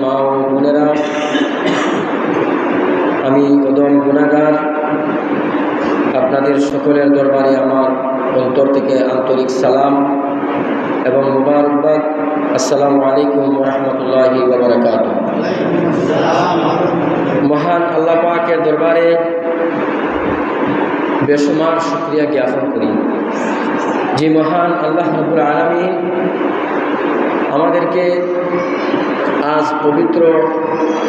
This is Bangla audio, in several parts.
মা ও বোনেরা, আমি অদম গুনাহগার। আপনাদের সকলের দরবারে আমার অন্তর থেকে আন্তরিক সালাম এবং মুবারকবাদ। আসসালামু আলাইকুম ওয়া রাহমাতুল্লাহি ওয়া বারাকাতুহু। মহান আল্লাহ পাকের দরবারে বেশুমার শুকরিয়া জ্ঞাপন করি যে মহান আল্লাহ রাব্বুল আলামিন আমাদেরকে আজ পবিত্র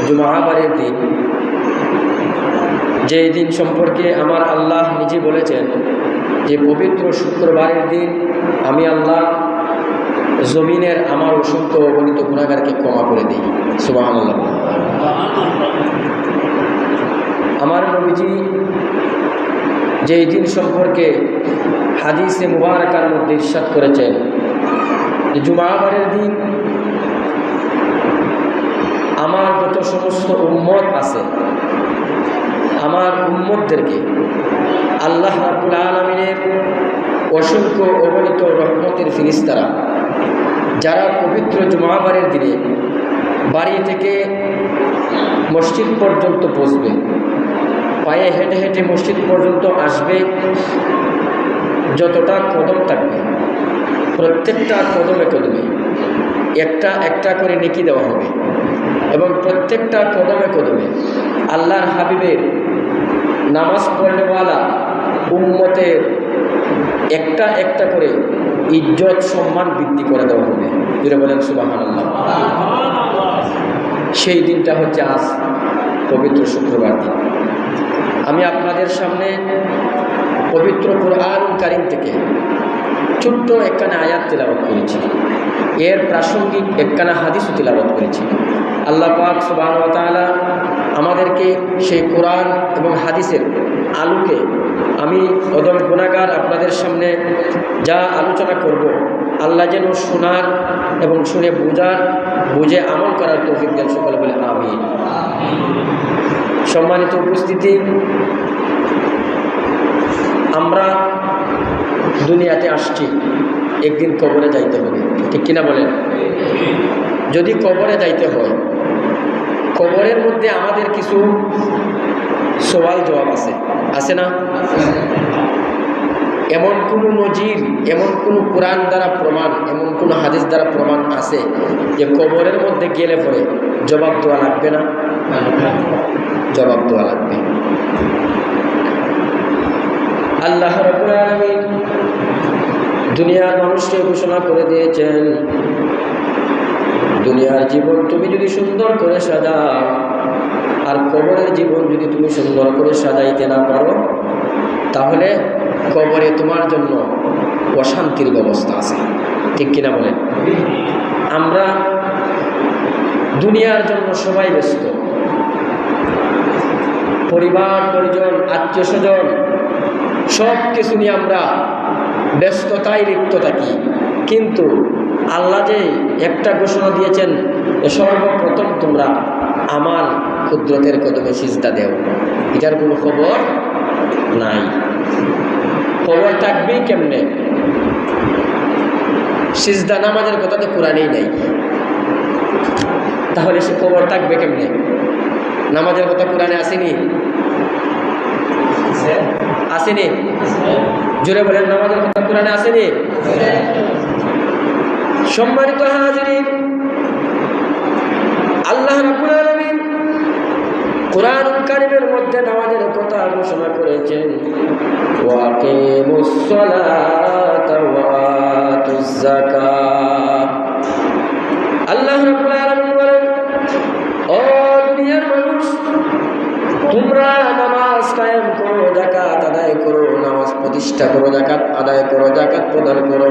জুমাবারের দিন, যেই দিন সম্পর্কে আমার আল্লাহ নিজে বলেছেন যে পবিত্র শুক্রবারের দিন আমি আল্লাহ জমিনের আমার অসংখ্য অগণিত গুনাহগারকে ক্ষমা করে দিই। সুবহানাল্লাহ। আমার নবীজি যেই দিন সম্পর্কে হাদিসে মুবারাকার মধ্যে ইরশাদ করেছেন যে জুমাবারের দিন আমার যত সমস্ত উম্মত আছে, আমার উম্মতদেরকে আল্লাহ রাব্বুল আলামিনের অসংখ্য অগণিত রহমতের ফিরিস্তারা যারা পবিত্র জুমাবারের দিনে বাড়ি থেকে মসজিদ পর্যন্ত পৌঁছবে, পায়ে হেঁটে হেঁটে মসজিদ পর্যন্ত আসবে, যতটা কদম থাকবে প্রত্যেকটা কদমে কদমে একটা একটা করে নেকি দেওয়া হবে এবং প্রত্যেকটা কদমে কদমে আল্লাহর হাবিবের নামাজ পড়নেওয়ালা উম্মতের একটা একটা করে ইজ্জত সম্মান বৃদ্ধি করে দেওয়া হবে। যেটা বলেন সুবহানাল্লাহ। সেই দিনটা হচ্ছে আজ পবিত্র শুক্রবার দিন। আমি আপনাদের সামনে পবিত্র কুরআনুল কারীম থেকে ছোট্ট একখানা আয়াত তিলাওয়াত করেছি, এর প্রাসঙ্গিক একখানা হাদিসও তিলাওয়াত করেছি। আল্লাহ পাক সুবহানাহু ওয়া তাআলা আমাদেরকে সেই কোরআন এবং হাদিসের আলোকে আমি অদম গুনাহগার আপনাদের সামনে যা আলোচনা করব, আল্লাহ যেন শোনার এবং শুনে বুঝে আমল করার তৌফিক দেন। সকলে বলে আমিন। সম্মানিত উপস্থিতি, আমরা দুনিয়াতে আসছি, একদিন কবরে যাইতে হবে, ঠিক কিনা বলেন? যদি কবরে যাইতে হয়, কবরের মধ্যে আমাদের কিছু সওয়াল জবাব আছে না? এমন কোনো নজির, এমন কোনো কোরআন দ্বারা প্রমাণ, এমন কোনো হাদিস দ্বারা প্রমাণ আছে যে কবরের মধ্যে গেলে পরে জবাব দেওয়া লাগবে না? জবাব দেওয়া লাগবে। আল্লাহ রাব্বুল আলামিন দুনিয়ার মানুষকে ঘোষণা করে দিয়েছেন, দুনিয়ার জীবন তুমি যদি সুন্দর করে সাজাও আর কবরের জীবন যদি তুমি সুন্দর করে সাজাইতে না পারো, তাহলে কবরে তোমার জন্য অশান্তির ব্যবস্থা আছে, ঠিক কিনা বলেন? আমরা দুনিয়ার জন্য সবাই ব্যস্ত, পরিবার পরিজন আত্মীয় স্বজন সব কিছু নিয়ে আমরা ব্যস্ততায় লিপ্ত থাকি, কিন্তু আল্লাহ যে একটা ঘোষণা দিয়েছেন, সর্বপ্রথম তোমরা আমার কুদরতের কদমে সিজদা দেও, এটার কোনো খবর নাই। খবর থাকবে কেমনে? সিজদা নামাজের কথা তো কোরআনেই নাই, তাহলে সে খবর থাকবে কেমনে? নামাজের কথা কোরআনে আসেনি? আসেনি? জোরে বলেন, নামাজের কথা কোরআনে আসেনি? সম্মানিত হাজিরিন, আল্লাহ রাব্বুল আলামিন কুরআনুল কারীমের মধ্যে নামাজের কথা ঘোষণা করেছেন, ওয়াকিমুস সালাতা ওয়া আতুজ যাকাত। আল্লাহ রাব্বুল আলামিন বলেন, ও দুনিয়ার মানুষ, তোমরা নামাজ কায়েম করো, যাকাত আদায় করো, নামাজ প্রতিষ্ঠা করো, যাকাত আদায় করো, যাকাত প্রদান করো।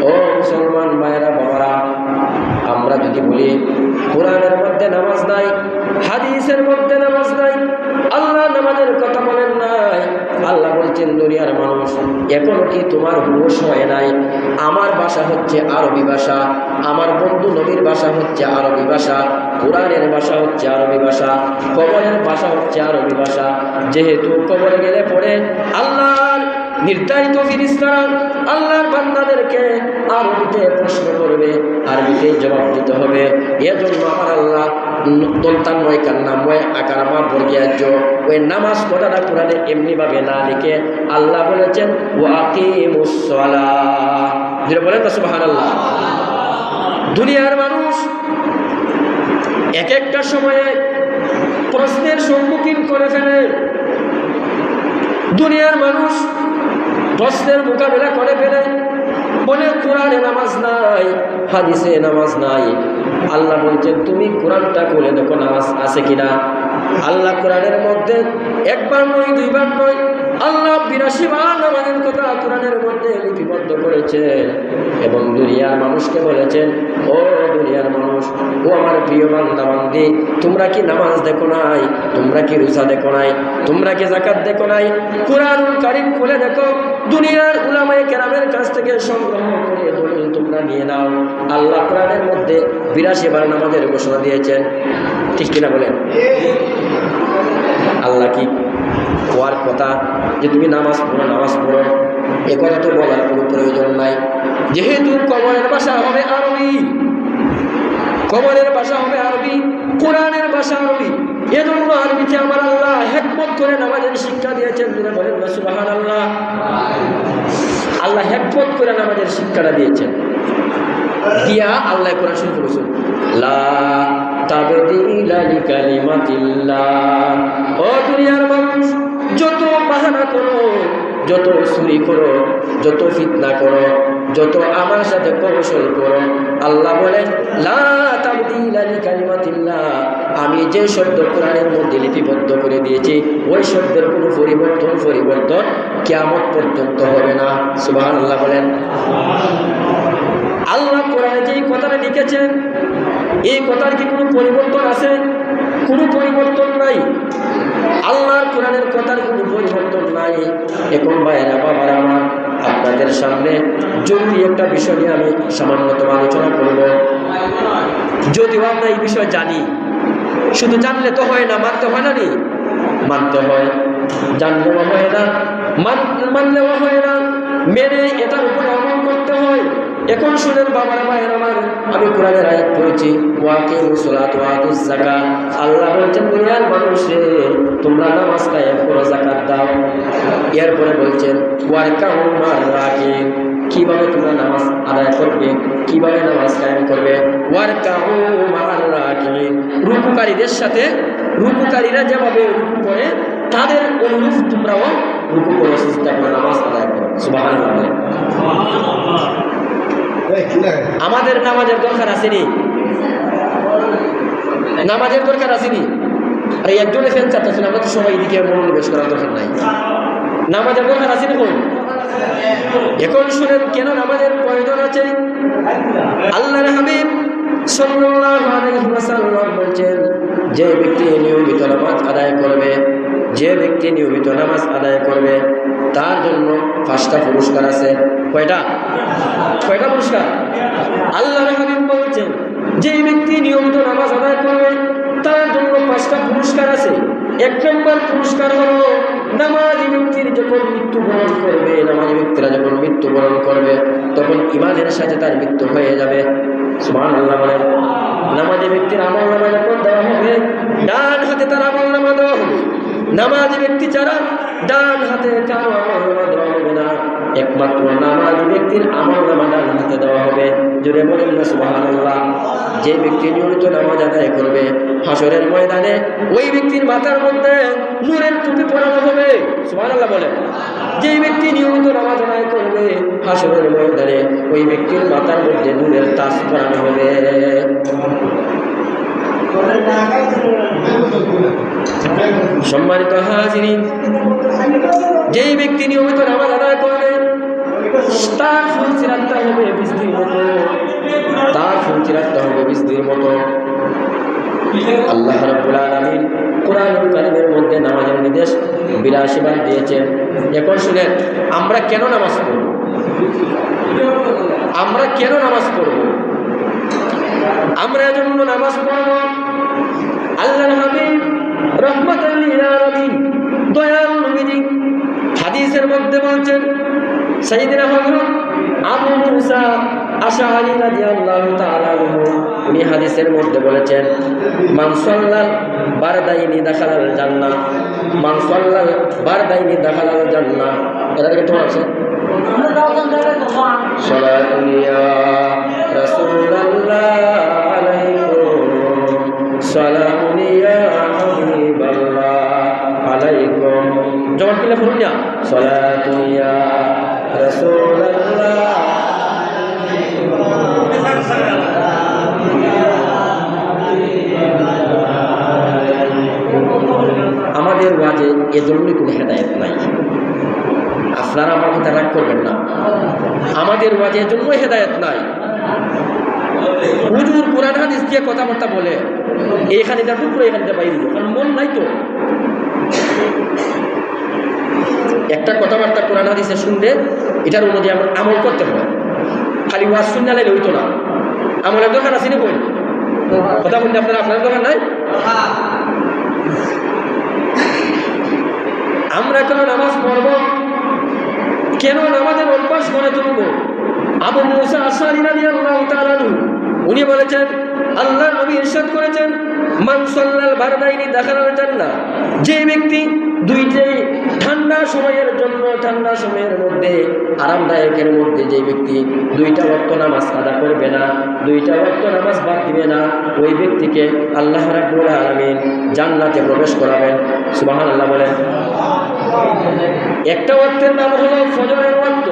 ও মুসলমান ভাইরা বাবারা, আমরা যদি বলি কোরআনের মধ্যে নামাজ নাই, হাদিসের মধ্যে নামাজ নাই, আল্লাহ নামাজের কথা বলেন নাই, আল্লাহ বলছেন দুনিয়ার মানুষ এখনো কি তোমার হুঁশ হয় নাই? আমার ভাষা হচ্ছে আরবি ভাষা, আমার বন্ধু নবীর ভাষা হচ্ছে আরবি ভাষা, কোরআনের ভাষা হচ্ছে আরবি ভাষা, কবরের ভাষা হচ্ছে আরবি ভাষা। যেহেতু কবরে গেলে পরে আল্লাহর নির্ধারিত ফেরেশতারা আল্লাহর বান্দাদেরকে আরবিতে প্রশ্ন করবে, আরবিতে জবাব দিতে হবে। এজন্য আমার আল্লাহ দন্তান্ময় কান্নাময় আকারামা বর্গীয়ার্য ওই নামাজ কথাটা কোরআনে এমনিভাবে না লিখে আল্লাহ বলেছেন ওয়াকিমুস সালাহ। যেটা বলেন না সুবহানাল্লাহ। দুনিয়ার মানুষ এক একটা সময়ে প্রশ্নের সম্মুখীন করে ফেলে। দুনিয়ার মানুষ প্রশ্নের মোকাবেলা করে ফেলে, বলে কোরআনে নামাজ নাই, হাদিসে নামাজ নাই। আল্লাহ বলছেন তুমি কোরআনটা খুলে দেখো নামাজ আছে কিনা। আল্লাহ কোরআনের মধ্যে একবার নয় দুইবার নয়, আল্লাহ ৮২ বার নামাজের কথা কোরআনের মধ্যে লিপিবদ্ধ করেছেন এবং দুনিয়ার মানুষকে বলেছেন ও দুনিয়ার মানুষ, ও আমার প্রিয় বান্দা বান্দি, তোমরা কি নামাজ দেখো নাই? তোমরা কি রোজা দেখো নাই? তোমরা কি যাকাত দেখো নাই? কোরআনুল কারীম খুলে দেখো। দুনিয়ার উলামায়ে কেরামের কাছ থেকে সংগ্রহ করে দলিল তোমরা নিয়ে নাও। আল্লাহ কোরআনের মধ্যে ৮২ বার নামাজের ঘোষণা দিয়েছেন, ঠিক কিনা বলেন? আল্লাহ কি কোয়ার কথা যে তুমি নামাজ পড়ো নামাজ পড়ো, এ কথা তো বলার কোনো প্রয়োজন নাই। যেহেতু কবরের ভাষা হবে আরবি, কবরের ভাষা হবে আরবি, কোরআনের ভাষা আরবি, এজন্য আরবিতে আমার আল্লাহ হিকমত করে নামাজের শিক্ষা দিয়েছেন। বলেন না সুবহানাল্লাহ। আল্লাহ হিকমত করে নামাজের শিক্ষাটা দিয়েছেন, দিয়া আল্লাহ কোরআন শুরু করেছেন লা তাবদীলা লিকালিমাতিল্লাহ। ও দুনিয়ার মানুষ, যত বাহানা করো, যত চুরি করো, যত ফিতনা করো, যত আমার সাথে কৌশল করো, আল্লাহ বলেন লা তাবদীলা লিকালিমাতিল্লাহ, আমি যে শব্দ কোরআনের মধ্যে লিপিবদ্ধ করে দিয়েছি ওই শব্দের কোনো পরিবর্তন কিয়ামত পর্যন্ত হবে না। সুবহানাল্লাহ বলেন। আল্লাহ কোরআনে যে কথাটা লিখেছেন এই কথার কি কোনো পরিবর্তন আছে? কোনো পরিবর্তন নাই। আল্লাহর কোরআনের কথার কোনো পরিবর্তন নাই। এখন ভাইয়েরা বাবারা আমার, আপনাদের সামনে জরুরি একটা বিষয় নিয়ে আমি সামান্যতম আলোচনা করব। যদিও আমরা এই বিষয় জানি, শুধু জানলে তো হয় না, মানতে হয় না, নি মানতে হয়, জানলেও হয় না, মানলেও হয় না, মেনে এটার উপরে আমল করতে হয়। এখন শুনেন বাবার মায়ের আমার, আমি কোরআনের আয়াত পড়েছি ওয়াকিমুস সালাত ওয়া আতুজ যাকাত। আল্লাহ বলছেন দুনিয়ার মানুষে তোমরা নামাজ কায়েম করো, যাকাত দাও। এরপরে বলছেন ওয়ারকাউ মা'র রাকিন, কিভাবে তোমরা নামাজ আদায় করবে, কিভাবে নামাজ কায়েম করবে। ওয়ারকাউ মা'র রাকিন, রুকুকারীদের সাথে, রুকুকারীরা যেভাবে রুকু করে তাদের অনুরূপ তোমরাও রুকু করো, সিজদা করে নামাজ আদায় করো। সুবহানাল্লাহ। আমাদের নামাজের দরকার আসেনি? নামাজের দরকার আসেনি? আর একজনে ফ্যান চাচ্ছেন, আমরা তো সবাই এদিকে মনোনিবেশ করার দরকার নাই। নামাজের দরকার আসেনি কোন? এখন শুনেন কেন নামাজের প্রয়োজন আছে। আল্লাহর হাবিব সাল্লাল্লাহু আলাইহি ওয়াসাল্লাম বলেন যে ব্যক্তি নিয়মিত নামাজ আদায় করবে, যে ব্যক্তি নিয়মিত নামাজ আদায় করবে তার জন্য 5টা পুরস্কার আছে। কয়টা পুরস্কার? আল্লাহর হাবিব বলেছেন যে ব্যক্তি নিয়মিত নামাজ আদায় করবে তার জন্য 5টা পুরস্কার আছে। 1 নম্বর পুরস্কার হলো নামাজি ব্যক্তির যখন মৃত্যুবরণ করবে, নামাজি ব্যক্তিরা যখন মৃত্যুবরণ করবে তখন ইমানের সাথে তার মৃত্যু হয়ে যাবে। সুবহানাল্লাহ বলেন। নামাজি ব্যক্তির আমলনামা যখন দেওয়া হবে ডান হাতে তার আমলনামা দেওয়া হবে। নামাজি ব্যক্তি যারা ডান হাতে কারো আমলনামা দেওয়া হবে না, একমাত্র নামাজি ব্যক্তির আমলনামা ডান হাতে দেওয়া হবে। জোরে বলেন না সুবহানাল্লাহ। যে ব্যক্তি নিয়মিত নামাজ আদায় করবে হাসরের ময়দানে ওই ব্যক্তির মাথার মধ্যে নূরের টুপি পরানো হবে। সুবহানাল্লাহ বলেন। যে ব্যক্তি নিয়মিত নামাজ আদায় করবে হাসরের ময়দানে ওই ব্যক্তির মাথার মধ্যে নূরের তাজ পরানো হবে। সম্মানিত হাজিরিন, যেই ব্যক্তি নিয়মিত নামাজ আদায় করবে তার ফুলসি রাখতে হবে বৃষ্টির মতো, তার ফুলসি রাখতে হবে বৃষ্টির মতো। আল্লাহ রাব্বুল আলামিন কোরআনুল কারীমের মধ্যে নামাজের নির্দেশ ৮২ বার দিয়েছেন। এখন শুনেন আমরা কেন নামাজ পড়ব, আমরা কেন নামাজ পড়ব? আমরা এজন্য নামাজ পড়ব আল্লাহর হাবিব রাহমাতাল লিল আলামিন দয়াল নবীজি হাদিসের মধ্যে মধ্যে বলছেন সাইয়েদনা হযরত আবু মুসা আশআরী রাদিয়াল্লাহু তাআলা আনহু, উনি হাদিসের মধ্যে বলেছেন মান সাল্লাল বারদাইনি দাখালাল জান্নাহ, মান সাল্লাল বারদাইনি দাখালাল জান্নাহ। এটা কি তোমার আছে? সালাতু ইয়া রাসূলুল্লাহ আলাইকুম, সালামু ইয়া হাবিবাল্লাহ আলাইকুম। জবাব দিলে বলুন না, সালাতু ইয়া রাসূলুল্লাহ। আমাদের ওয়াজে এজন্যই কোনো হেদায়েত নাই। আপনারা আমার কথা রাগ করবেন না, আমাদের ওয়াজে এজন্যই হেদায়েত নাই। হুজুর কোরআন হাদিস দিয়ে কথাবার্তা বলে এইখানে যা টুকরো এখানে বাইরে দিল, কারণ মন নাই তো। একটা কথাবার্তা কোরআন হাদিসে শুনলে এটার অনুযায়ী আমরা আমল করতে হবে। খালি ওয়াজ শুনলে লাইলে হইতো না, আমলের দরকার আছে না? বই কথা বলতে আপনার দরকার নাই। আমরা কেন নামাজ পড়ব, কেন নামাজের অভ্যাস করে তুলব? আবু মুসা আশআরী রাদিয়াল্লাহু তাআলা আনহু উনি বলেছেন, আল্লাহর নবী ইরশাদ করেছেন মান সাল্লাল বারদাইনি দাখালাল জান্নাহ, যে ব্যক্তি দুইটাই ঠান্ডা সময়ের জন্য, ঠান্ডা সময়ের মধ্যে আরামদায়কের মধ্যে যে ব্যক্তি দুইটা ওয়াক্ত নামাজ আদা করবে না, দুইটা ওয়াক্ত নামাজ বাদ দিবে না, ওই ব্যক্তিকে আল্লাহ রাব্বুল আলামিন জান্নাতে প্রবেশ করাবেন। সুবহানাল্লাহ বলেন। একটা ওয়াক্তের নাম হলো ফজরের ওয়াক্ত,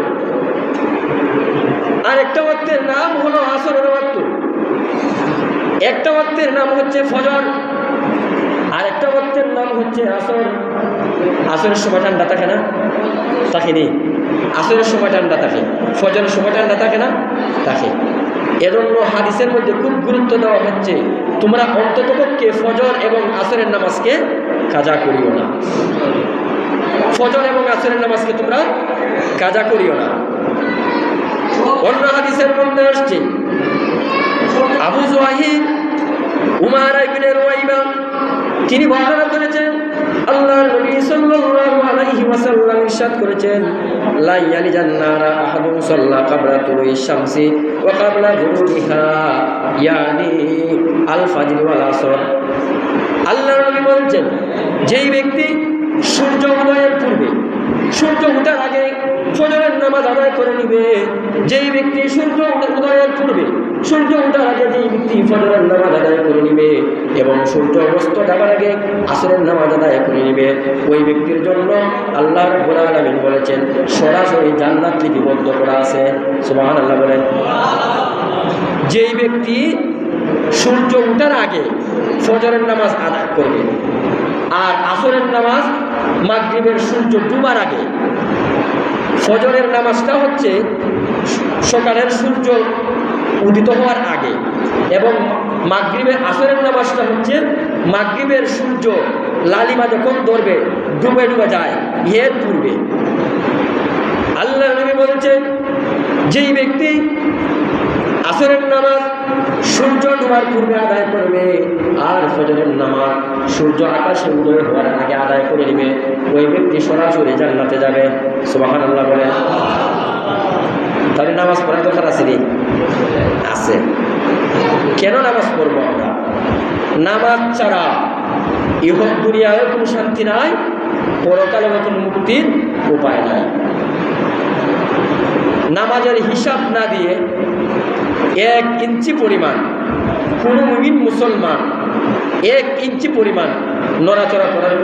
আর একটা ওয়াক্তের নাম হলো আসরের ওয়াক্ত। একটা ওয়াক্তের নাম হচ্ছে ফজর, আর একটা ওয়াক্তের নাম হচ্ছে আসর। আসরের সময় ঠান্ডা থাকে না? থাকেনি। আসরের সময় ঠান্ডা থাকে, ফজরের সময় ঠান্ডা থাকে না? থাকে। এজন্য হাদিসের মধ্যে খুব গুরুত্ব দেওয়া হচ্ছে, তোমরা অন্ততপক্ষে ফজর এবং আসরের নামাজকে কাজা করিও না। ফজর এবং আসরের নামাজকে তোমরা কাজা করিও না। অন্য হাদিসের মধ্যে আসছে আবু যুহাইর উমারা ইবনে রুয়াইবা তিনি বর্ণনা করেছেন, আল্লাহর নবী সাল্লাল্লাহু আলাইহি ওয়াসাল্লাম ইরশাদ করেছেন, লা ইয়ালিজান নারা আহাদুন সাল্লা ক্বাবলা তুলুই শামসি ওয়া ক্বাবলা গুরুবিহা, ইয়ানি আল ফাজর ওয়াল আসর। আল্লাহর নবী বলেছেন, যেই ব্যক্তি সূর্য উদয়ের পূর্বে, সূর্য ওঠার আগে ফজরের নামাজ আদায় করে নিবে, যেই ব্যক্তি সূর্য উদয়ের পূর্বে, সূর্য ওঠার আগে যেই ব্যক্তি ফজরের নামাজ আদায় করে নিবে এবং সূর্য অস্ত যাবার আগে আসরের নামাজ আদায় করে নিবে, ওই ব্যক্তির জন্য আল্লাহ রাব্বুল আলামিন বলেছেন সরাসরি জান্নাত লিপিবদ্ধ করা আছে। সুবহানাল্লাহ বলেন। যেই ব্যক্তি সূর্য ওঠার আগে ফজরের নামাজ আদায় করবে আর আসরের নামাজ মাগরিবের সূর্য ডুবার আগে, ফজরের নামাজটা হচ্ছে সকালের সূর্য উদিত হওয়ার আগে এবং মাগরিবের আসরের নামাজটা হচ্ছে মাগরিবের সূর্য লালিমা যখন ধরবে ডুবে ডুবে যায় এর পূর্বে। আল্লাহ নবী বলেছেন, যেই ব্যক্তি আসরের নামাজ সূর্য ডুবার পূর্বে আদায় করবে আর ফজরের নামাজ সূর্য আকাশে উদয় হওয়ার আগে আদায় করে নেবে, ওই ব্যক্তি সরাসরি জান্নাতে যাবে। সুবহানাল্লাহ বলেন। তাহলে নামাজ পড়ার দরকার আছে রে? আছে। কেন নামাজ পড়বো আমরা? নামাজ ছাড়া ইহ দুনিয়ায় কোনো শান্তি নাই, পরকালে কোনো মুক্তির উপায় নাই। নামাজের হিসাব না দিয়ে 1 ইঞ্চি পরিমাণ কোনো মুমিন মুসলমান 1 ইঞ্চি পরিমাণ নড়াচড়া করার